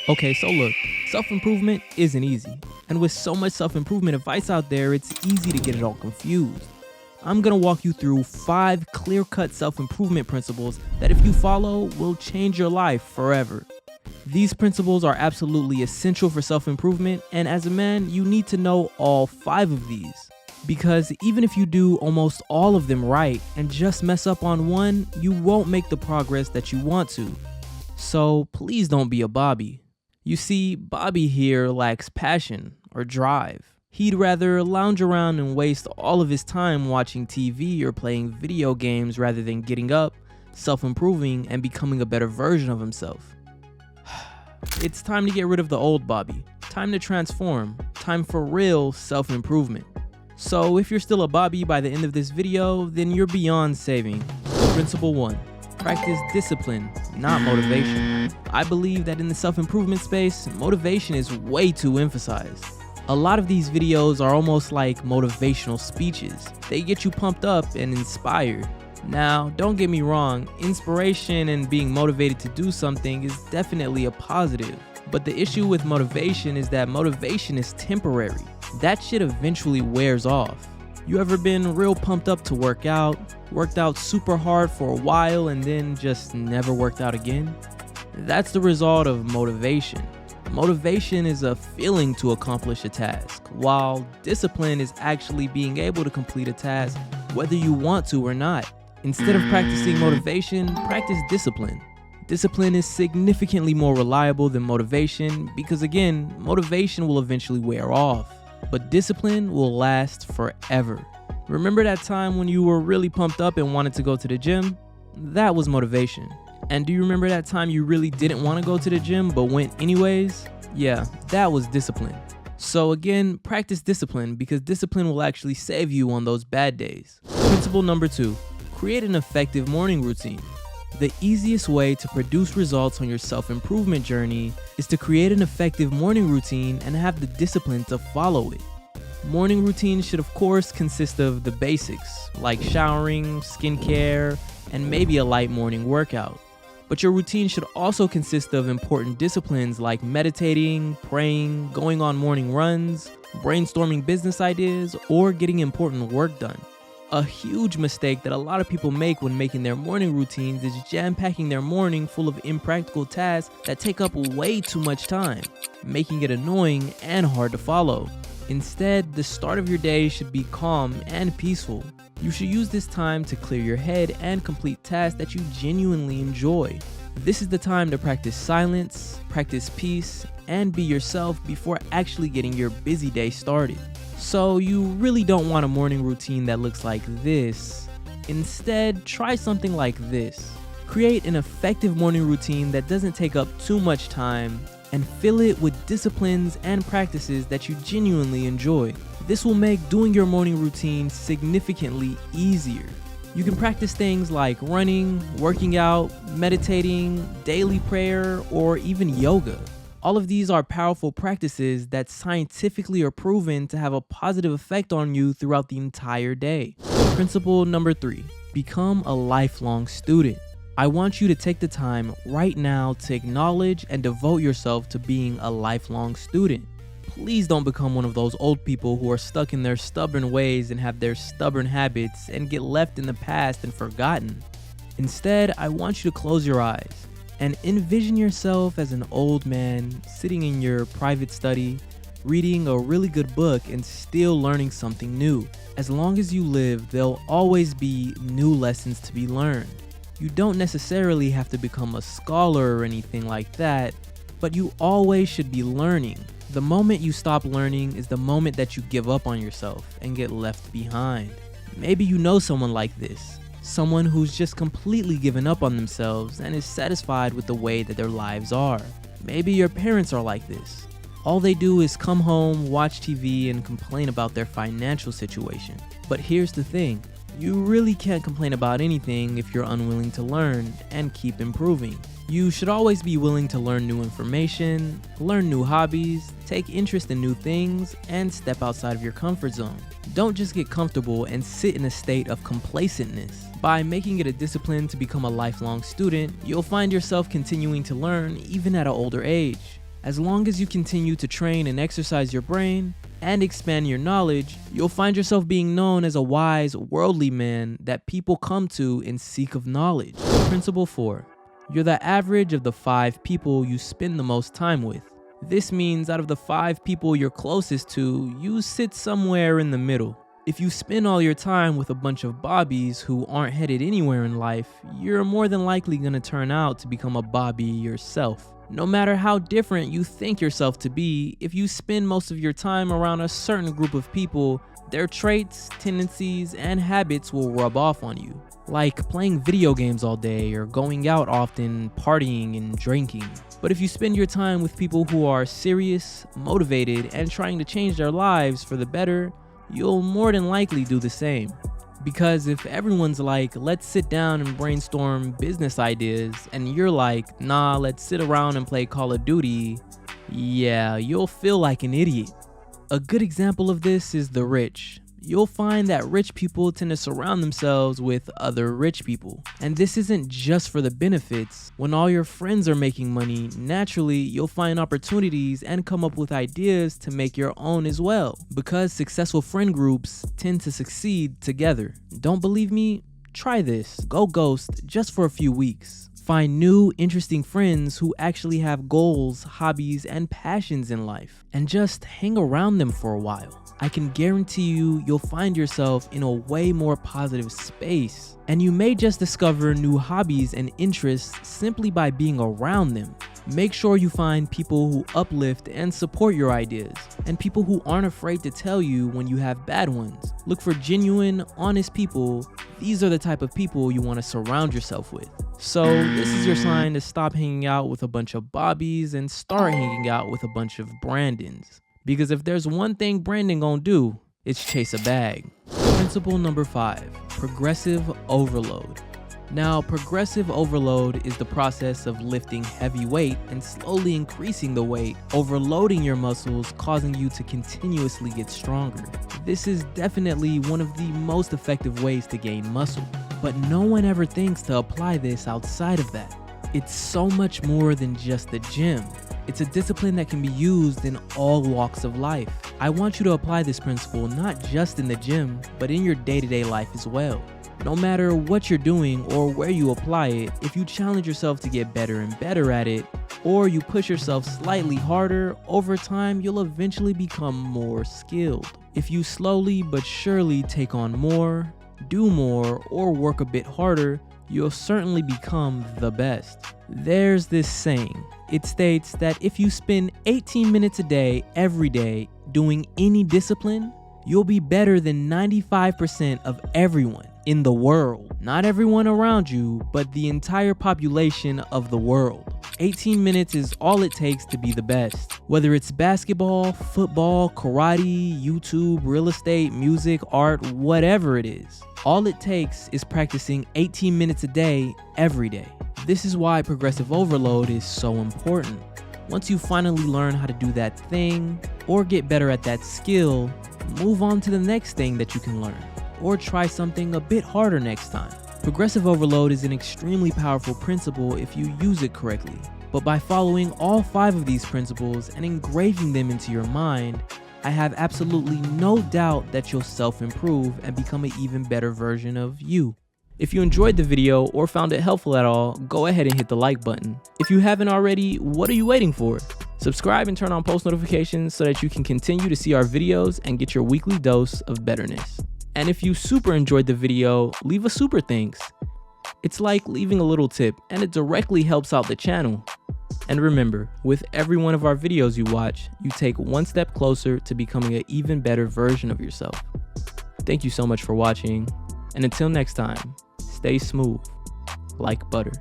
Okay, so look, self-improvement isn't easy. And with so much self-improvement advice out there, it's easy to get it all confused. I'm gonna walk you through 5 clear-cut self-improvement principles that if you follow, will change your life forever. These principles are absolutely essential for self-improvement, and as a man, you need to know all 5 of these. Because even if you do almost all of them right and just mess up on one, you won't make the progress that you want to. So please don't be a Bobby. You see, Bobby here lacks passion or drive. He'd rather lounge around and waste all of his time watching TV or playing video games rather than getting up, self-improving, and becoming a better version of himself. It's time to get rid of the old Bobby. Time to transform. Time for real self-improvement. So if you're still a Bobby by the end of this video, then you're beyond saving. Principle 1. Practice discipline, not motivation. I believe that in the self-improvement space, motivation is way too emphasized. A lot of these videos are almost like motivational speeches. They get you pumped up and inspired. Now, don't get me wrong, inspiration and being motivated to do something is definitely a positive. But the issue with motivation is that motivation is temporary. That shit eventually wears off. You ever been real pumped up to work out, worked out super hard for a while and then just never worked out again? That's the result of motivation. Motivation is a feeling to accomplish a task, while discipline is actually being able to complete a task whether you want to or not. Instead of practicing motivation, practice discipline. Discipline is significantly more reliable than motivation because again, motivation will eventually wear off, but discipline will last forever. Remember that time when you were really pumped up and wanted to go to the gym? That was motivation. And do you remember that time you really didn't want to go to the gym but went anyways? Yeah, that was discipline. So again, practice discipline because discipline will actually save you on those bad days. Principle number 2, create an effective morning routine. The easiest way to produce results on your self-improvement journey is to create an effective morning routine and have the discipline to follow it. Morning routines should of course consist of the basics, like showering, skincare, and maybe a light morning workout. But your routine should also consist of important disciplines like meditating, praying, going on morning runs, brainstorming business ideas, or getting important work done. A huge mistake that a lot of people make when making their morning routines is jam-packing their morning full of impractical tasks that take up way too much time, making it annoying and hard to follow. Instead, the start of your day should be calm and peaceful. You should use this time to clear your head and complete tasks that you genuinely enjoy. This is the time to practice silence, practice peace, and be yourself before actually getting your busy day started. So you really don't want a morning routine that looks like this. Instead, try something like this. Create an effective morning routine that doesn't take up too much time and fill it with disciplines and practices that you genuinely enjoy. This will make doing your morning routine significantly easier. You can practice things like running, working out, meditating, daily prayer, or even yoga. All of these are powerful practices that scientifically are proven to have a positive effect on you throughout the entire day. Principle number 3, become a lifelong student. I want you to take the time right now to acknowledge and devote yourself to being a lifelong student. Please don't become one of those old people who are stuck in their stubborn ways and have their stubborn habits and get left in the past and forgotten. Instead, I want you to close your eyes and envision yourself as an old man sitting in your private study, reading a really good book and still learning something new. As long as you live, there'll always be new lessons to be learned. You don't necessarily have to become a scholar or anything like that, but you always should be learning. The moment you stop learning is the moment that you give up on yourself and get left behind. Maybe you know someone like this. Someone who's just completely given up on themselves and is satisfied with the way that their lives are. Maybe your parents are like this. All they do is come home, watch TV, and complain about their financial situation. But here's the thing. You really can't complain about anything if you're unwilling to learn and keep improving. You should always be willing to learn new information, learn new hobbies, take interest in new things, and step outside of your comfort zone. Don't just get comfortable and sit in a state of complacentness. By making it a discipline to become a lifelong student, you'll find yourself continuing to learn even at an older age. As long as you continue to train and exercise your brain and expand your knowledge, you'll find yourself being known as a wise, worldly man that people come to in seek of knowledge. Principle 4. You're the average of the 5 people you spend the most time with. This means out of the 5 people you're closest to, you sit somewhere in the middle. If you spend all your time with a bunch of Bobbies who aren't headed anywhere in life, you're more than likely going to turn out to become a Bobby yourself. No matter how different you think yourself to be, if you spend most of your time around a certain group of people, their traits, tendencies, and habits will rub off on you. Like playing video games all day or going out often, partying and drinking. But if you spend your time with people who are serious, motivated, and trying to change their lives for the better, you'll more than likely do the same. Because if everyone's like, let's sit down and brainstorm business ideas, and you're like, nah, let's sit around and play Call of Duty, yeah, you'll feel like an idiot. A good example of this is the rich. You'll find that rich people tend to surround themselves with other rich people. And this isn't just for the benefits. When all your friends are making money, naturally you'll find opportunities and come up with ideas to make your own as well. Because successful friend groups tend to succeed together. Don't believe me? Try this. Go ghost just for a few weeks. Find new, interesting friends who actually have goals, hobbies, and passions in life. And just hang around them for a while. I can guarantee you'll find yourself in a way more positive space. And you may just discover new hobbies and interests simply by being around them. Make sure you find people who uplift and support your ideas, and people who aren't afraid to tell you when you have bad ones. Look for genuine, honest people. These are the type of people you want to surround yourself with. So this is your sign to stop hanging out with a bunch of Bobbies and start hanging out with a bunch of Brandons. Because if there's one thing Brandon gonna do, it's chase a bag. Principle number 5, progressive overload. Now, progressive overload is the process of lifting heavy weight and slowly increasing the weight, overloading your muscles, causing you to continuously get stronger. This is definitely one of the most effective ways to gain muscle, but no one ever thinks to apply this outside of that. It's so much more than just the gym. It's a discipline that can be used in all walks of life. I want you to apply this principle not just in the gym, but in your day-to-day life as well. No matter what you're doing or where you apply it, if you challenge yourself to get better and better at it, or you push yourself slightly harder, over time you'll eventually become more skilled. If you slowly but surely take on more, do more, or work a bit harder, you'll certainly become the best. There's this saying. It states that if you spend 18 minutes a day, every day, doing any discipline, you'll be better than 95% of everyone in the world. Not everyone around you, but the entire population of the world. 18 minutes is all it takes to be the best. Whether it's basketball, football, karate, YouTube, real estate, music, art, whatever it is. All it takes is practicing 18 minutes a day, every day. This is why progressive overload is so important. Once you finally learn how to do that thing, or get better at that skill, move on to the next thing that you can learn, or try something a bit harder next time. Progressive overload is an extremely powerful principle if you use it correctly. But by following all 5 of these principles and engraving them into your mind, I have absolutely no doubt that you'll self-improve and become an even better version of you. If you enjoyed the video or found it helpful at all, go ahead and hit the like button. If you haven't already, what are you waiting for? Subscribe and turn on post notifications so that you can continue to see our videos and get your weekly dose of betterness. And if you super enjoyed the video, leave a super thanks. It's like leaving a little tip, and it directly helps out the channel. And remember, with every one of our videos you watch, you take one step closer to becoming an even better version of yourself. Thank you so much for watching, and until next time, stay smooth like butter.